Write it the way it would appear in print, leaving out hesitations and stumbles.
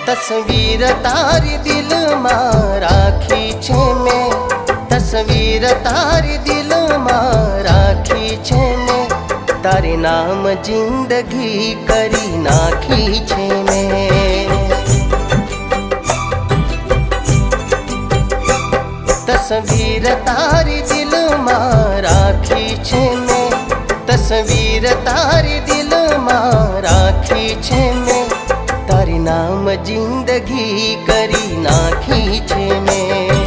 तस्वीर तारी दिल में राखी छे मैं, तस्वीर तारी दिल में राखी छे मैं, तारे नाम जिंदगी करी नाखी छे मैं। तस्वीर तारी दिल में राखी छे मैं, तस्वीर तारी दिल में राखी छे मैं, तारी नाम जिंदगी करी नाखी छे मैं।